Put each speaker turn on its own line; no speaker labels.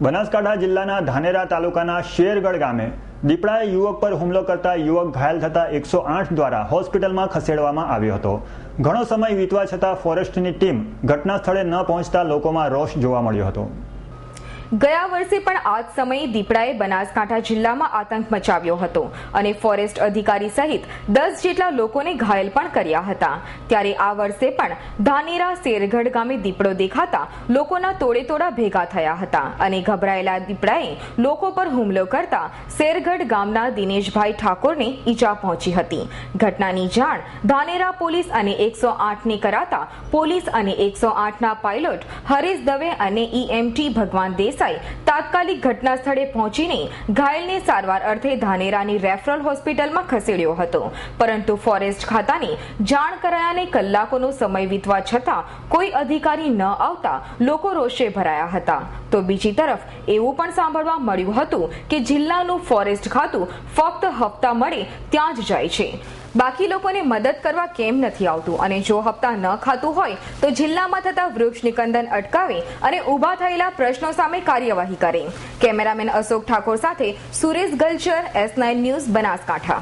બનાસકાંઠા જિલ્લાના ધાનેરા તાલુકાના શેરગઢ ગામે દીપડાએ યુવક પર હુમલો કરતા યુવક ઘાયલ થતા 108 દ્વારા હોસ્પિટલમાં ખસેડવામાં આવ્યો હતો। ઘણો સમય વીતવા છતાં ફોરેસ્ટની ટીમ ઘટના સ્થળે ન પહોંચતા લોકોમાં રોષ જોવા મળ્યો હતો।
ગયા વર્ષે પણ આ જ સમયે દીપડાએ બનાસકાંઠા જિલ્લામાં આતંક મચાવ્યો હતો અને ફોરેસ્ટ અધિકારી સહિત 10 જેટલા લોકોને ઘાયલ પણ કર્યા હતા। ત્યારે આ વર્ષે પણ ધાનેરા શેરગઢ ગામે દીપડો દેખાતા લોકોના તોડેતોડા ભેગા થયા હતા અને ગભરાયેલા દીપડાએ લોકો પર હુમલો કરતા શેરગઢ ગામના દિનેશભાઈ ઠાકોરને ઈજા પહોંચી હતી। ઘટનાની જાણ ધાનેરા પોલીસ અને 108ને કરાતા પોલીસ અને 108ના પાયલોટ હરીશ દવે અને EMT ભગવાન દેસાઈ તાત્કાલિક ઘટના સ્થળે પહોંચીને ઘાયલને સારવાર અર્થે ધાનેરાની રેફરલ હોસ્પિટલમાં ખસેડ્યો હતો, પરંતુ ફોરેસ્ટ ખાતાની જાણ કરાયાને કલાકોનો સમય વીતવા છતાં કોઈ અધિકારી ન આવતા લોકો રોષે ભરાયા હતા। તો બીજી તરફ એવું પણ સાંભળવા મળ્યું હતું કે જિલ્લાનું ફોરેસ્ટ ખાતું ફક્ત હપ્તા મળે ત્યાં જ જાય છે, બાકી લોકોને મદદ કરવા કેમ નથી આવતું અને જો હપ્તા ન ખાતું હોય તો જિલ્લામાં થતા વૃક્ષ નિકંદન અટકાવે અને ઊભા થયેલા પ્રશ્નો સામે કાર્યવાહી કરે। કેમેરામેન અશોક ઠાકોર સાથે સુરેશ ગલચર, S9 ન્યૂઝ, બનાસકાંઠા।